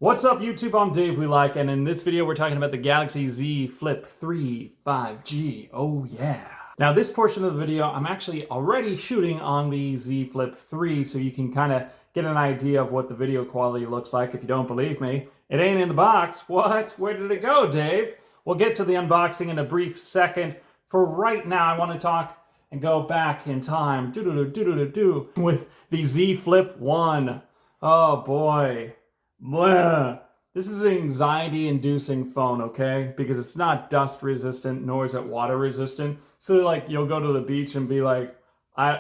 What's up YouTube, I'm Dave We Like, and in this video we're talking about the Galaxy Z Flip 3 5G. Oh yeah. Now this portion of the video I'm actually already shooting on the Z Flip 3, so you can kind of get an idea of what the video quality looks like. If you don't believe me, it ain't in the box. What? Where did it go, Dave? We'll get to the unboxing in a brief second. For right now, I want to talk and go back in time with the Z Flip 1. Oh boy. Blah. This is an anxiety-inducing phone, okay? Because it's not dust resistant, nor is it water resistant. So like you'll go to the beach and be like, I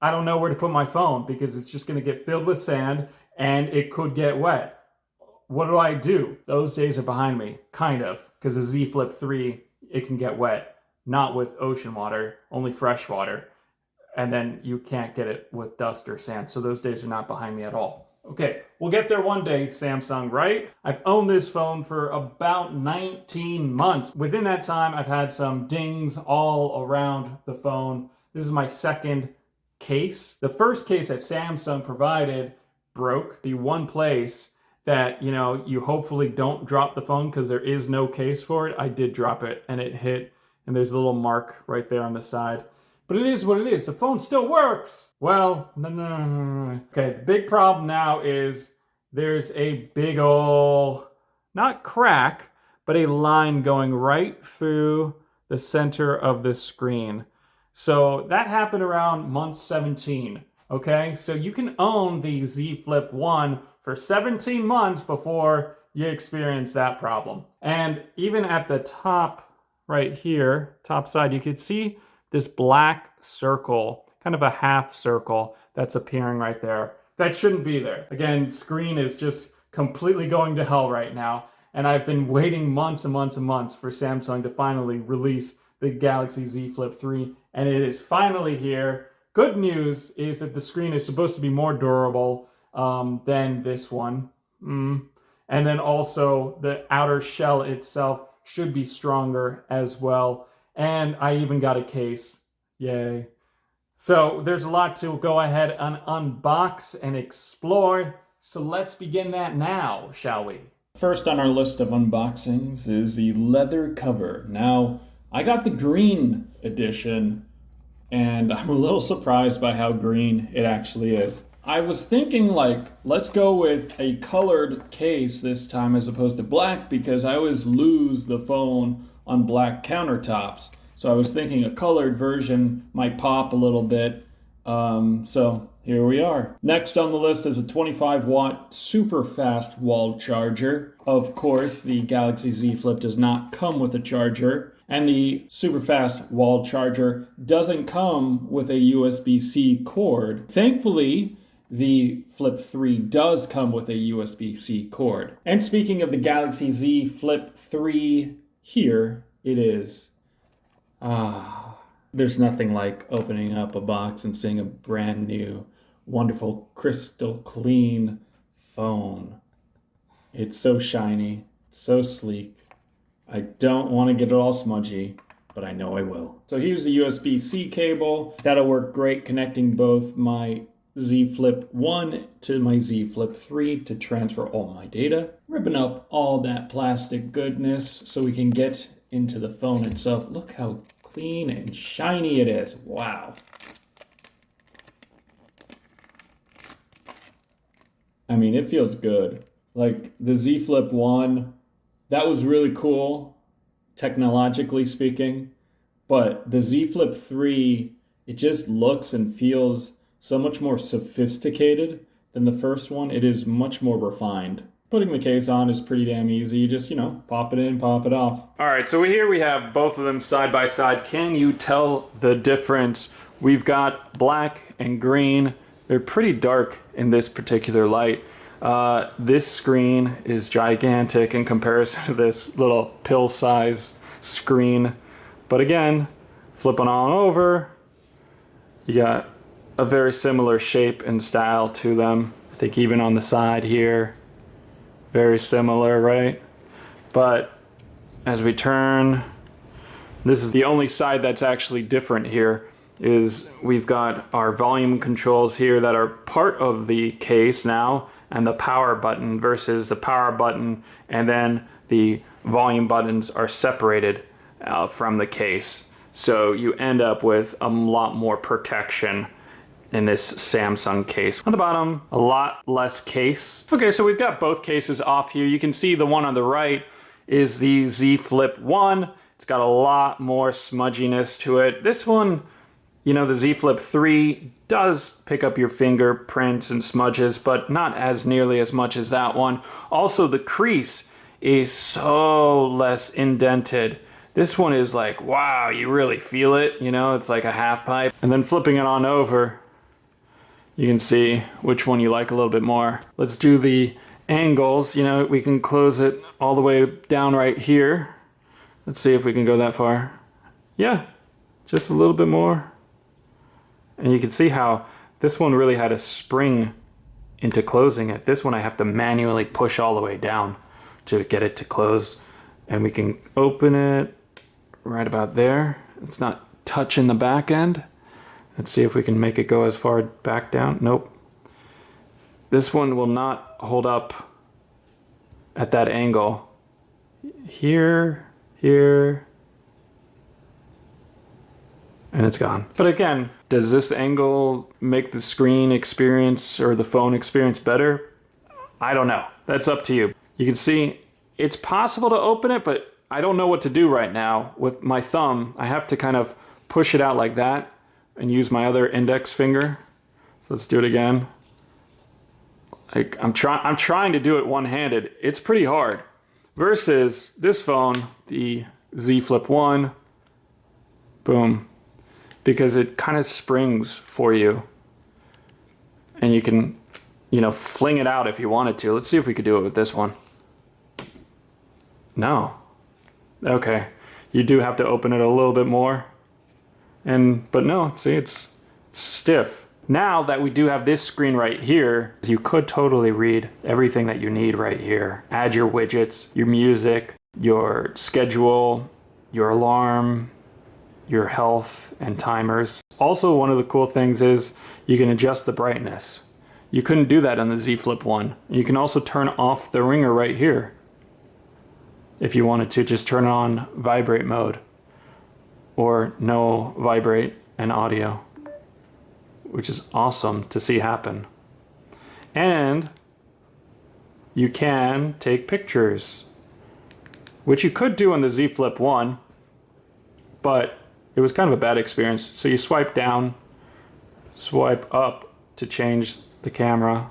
don't know where to put my phone because it's just gonna get filled with sand and it could get wet. What do I do? Those days are behind me, kind of, because the Z Flip 3, it can get wet. Not with ocean water, only fresh water. And then you can't get it with dust or sand. So those days are not behind me at all. Okay, we'll get there one day, Samsung, right? I've owned this phone for about 19 months. Within that time, I've had some dings all around the phone. This is my second case. The first case that Samsung provided broke. The one place that, you hopefully don't drop the phone because there is no case for it. I did drop it and it hit, and there's a little mark right there on the side. But it is what it is. The phone still works. Well, no. Okay, the big problem now is there's a big ol', not crack, but a line going right through the center of the screen. So that happened around month 17, okay? So you can own the Z Flip 1 for 17 months before you experience that problem. And even at the top right here, top side, you could see this black circle, kind of a half circle that's appearing right there. That shouldn't be there. Again, screen is just completely going to hell right now. And I've been waiting months and months and months for Samsung to finally release the Galaxy Z Flip 3. And it is finally here. Good news is that the screen is supposed to be more durable than this one. And then also the outer shell itself should be stronger as well. And I even got a case. Yay. So there's a lot to go ahead and unbox and explore. So let's begin that now, shall we? First on our list of unboxings is the leather cover. Now, I got the green edition, and I'm a little surprised by how green it actually is. I was thinking let's go with a colored case this time as opposed to black, because I always lose the phone on black countertops. So I was thinking a colored version might pop a little bit. So here we are. Next on the list is a 25-watt super fast wall charger. Of course, the Galaxy Z Flip does not come with a charger, and the super fast wall charger doesn't come with a USB-C cord. Thankfully, the Flip 3 does come with a USB-C cord. And speaking of the Galaxy Z Flip 3, here it is. There's nothing like opening up a box and seeing a brand new, wonderful, crystal clean phone. It's so shiny, so sleek. I don't want to get it all smudgy, but I know I will. So here's the USB-C cable. That'll work great connecting both my Z Flip 1 to my Z Flip 3 to transfer all my data. Ripping up all that plastic goodness so we can get into the phone itself. Look how clean and shiny it is. Wow. I mean, it feels good. Like the Z Flip 1, that was really cool, technologically speaking. But the Z Flip 3, it just looks and feels so much more sophisticated than the first one. It is much more refined. Putting the case on is pretty damn easy. You just, pop it in, pop it off. All right, so here we have both of them side by side. Can you tell the difference? We've got black and green. They're pretty dark in this particular light. This screen is gigantic in comparison to this little pill-sized screen. But again, flipping on over, you got a very similar shape and style to them. I think even on the side here, very similar, right? But as we turn, this is the only side that's actually different here, is we've got our volume controls here that are part of the case now, and the power button versus the power button and then the volume buttons are separated from the case. So you end up with a lot more protection in this Samsung case. On the bottom, a lot less case. Okay, so we've got both cases off here. You can see the one on the right is the Z Flip 1. It's got a lot more smudginess to it. This one, you know, the Z Flip 3 does pick up your fingerprints and smudges, but not as nearly as much as that one. Also, the crease is so less indented. This one is like, wow, you really feel it, you know, it's like a half pipe. And then flipping it on over, you can see which one you like a little bit more. Let's do the angles. You know, we can close it all the way down right here. Let's see if we can go that far. Yeah, just a little bit more. And you can see how this one really had a spring into closing it. This one I have to manually push all the way down to get it to close. And we can open it right about there. It's not touching the back end. Let's see if we can make it go as far back down. Nope. This one will not hold up at that angle. Here, here, and it's gone. But again, does this angle make the screen experience or the phone experience better? I don't know. That's up to you. You can see it's possible to open it, but I don't know what to do right now. With my thumb, I have to kind of push it out like that and use my other index finger. So let's do it again. Like I'm trying to do it one-handed. It's pretty hard. Versus this phone, the Z Flip 1, boom, because it kind of springs for you. And you can, you know, fling it out if you wanted to. Let's see if we could do it with this one. No. Okay. You do have to open it a little bit more. But no, see, it's stiff. Now that we do have this screen right here, you could totally read everything that you need right here. Add your widgets, your music, your schedule, your alarm, your health and timers. Also, one of the cool things is you can adjust the brightness. You couldn't do that on the Z Flip 1. You can also turn off the ringer right here. If you wanted to, just turn on vibrate mode or no vibrate and audio, which is awesome to see happen. And you can take pictures, which you could do on the Z Flip 1, but it was kind of a bad experience. So you swipe down, swipe up to change the camera.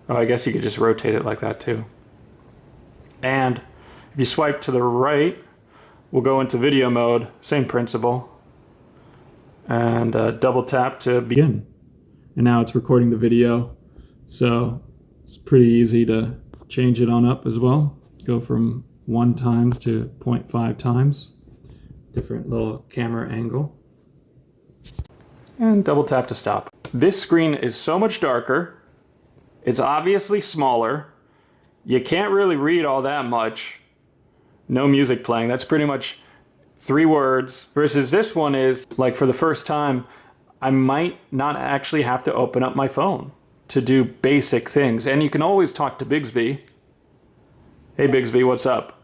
Oh, I guess you could just rotate it like that too. And if you swipe to the right, we'll go into video mode, same principle. And double tap to begin. And now it's recording the video. So it's pretty easy to change it on up as well. Go from 1 times to 0.5 times. Different little camera angle. And double tap to stop. This screen is so much darker. It's obviously smaller. You can't really read all that much. No music playing. That's pretty much 3 words. Versus this one is, like, for the first time, I might not actually have to open up my phone to do basic things. And you can always talk to Bixby. Hey Bixby, what's up?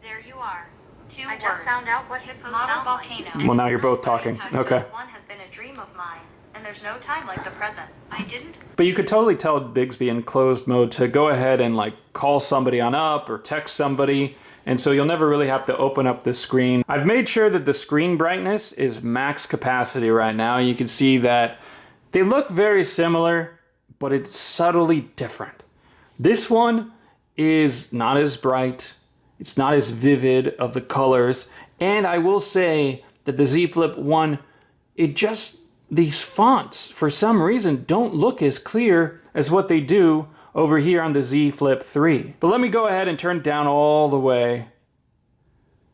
There you are. 2 words. I just found out what hippos sound volcano. Well, now you're both talking. Okay. One has been a dream of mine, and there's no time like the present. I didn't. But you could totally tell Bixby in closed mode to go ahead and like call somebody on up or text somebody. And so you'll never really have to open up the screen. I've made sure that the screen brightness is max capacity right now. You can see that they look very similar, but it's subtly different. This one is not as bright. It's not as vivid of the colors. And I will say that the Z Flip 1, these fonts, for some reason, don't look as clear as what they do over here on the Z Flip 3. But let me go ahead and turn it down all the way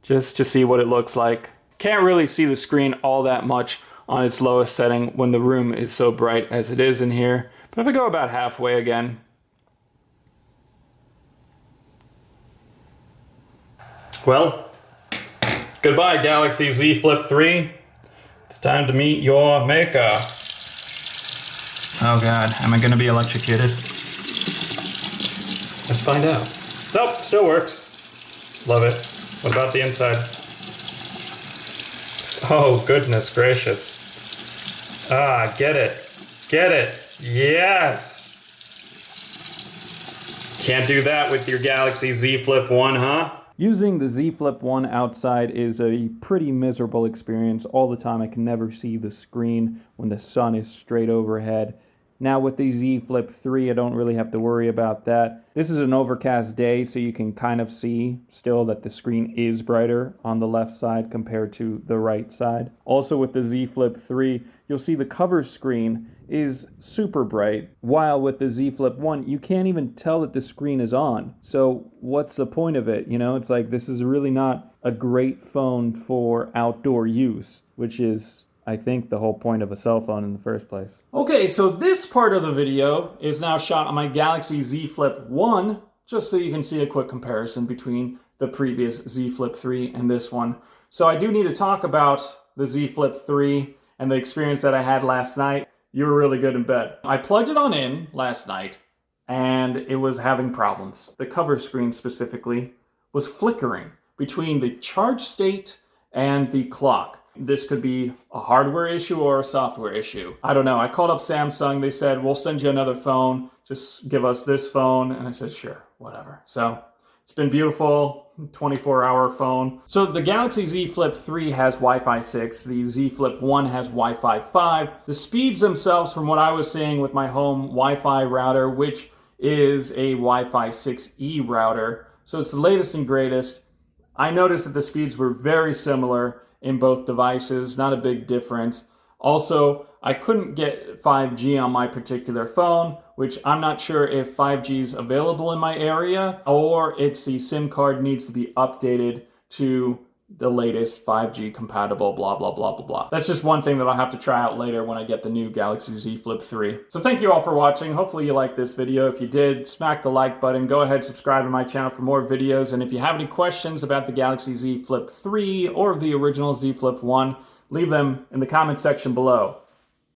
just to see what it looks like. Can't really see the screen all that much on its lowest setting when the room is so bright as it is in here. But if I go about halfway again, well, goodbye Galaxy Z Flip 3. It's time to meet your maker. Oh God, am I gonna be electrocuted? Let's find out. Nope, still works. Love it. What about the inside? Oh, goodness gracious. Ah, get it. Get it. Yes. Can't do that with your Galaxy Z Flip 1, huh? Using the Z Flip 1 outside is a pretty miserable experience. All the time I can never see the screen when the sun is straight overhead. Now with the Z Flip 3, I don't really have to worry about that. This is an overcast day, so you can kind of see still that the screen is brighter on the left side compared to the right side. Also with the Z Flip 3, you'll see the cover screen is super bright, while with the Z Flip 1, you can't even tell that the screen is on. So what's the point of it? You know, it's like this is really not a great phone for outdoor use, which is, I think, the whole point of a cell phone in the first place. Okay, so this part of the video is now shot on my Galaxy Z Flip 1, just so you can see a quick comparison between the previous Z Flip 3 and this one. So I do need to talk about the Z Flip 3 and the experience that I had last night. You were really good in bed. I plugged it on in last night, and it was having problems. The cover screen specifically was flickering between the charge state and the clock. This could be a hardware issue or a software issue. I don't know. I called up Samsung. They said, we'll send you another phone. Just give us this phone. And I said, sure, whatever. So it's been beautiful. 24-hour phone. So the Galaxy Z Flip 3 has Wi-Fi 6. The Z Flip 1 has Wi-Fi 5. The speeds themselves, from what I was seeing with my home Wi-Fi router, which is a Wi-Fi 6E router, so it's the latest and greatest. I noticed that the speeds were very similar in both devices, not a big difference. Also, I couldn't get 5G on my particular phone, which I'm not sure if 5G is available in my area or it's the SIM card needs to be updated to the latest 5G compatible, blah, blah, blah, blah, blah. That's just one thing that I'll have to try out later when I get the new Galaxy Z Flip 3. So thank you all for watching. Hopefully you liked this video. If you did, smack the like button. Go ahead, subscribe to my channel for more videos. And if you have any questions about the Galaxy Z Flip 3 or the original Z Flip 1, leave them in the comment section below.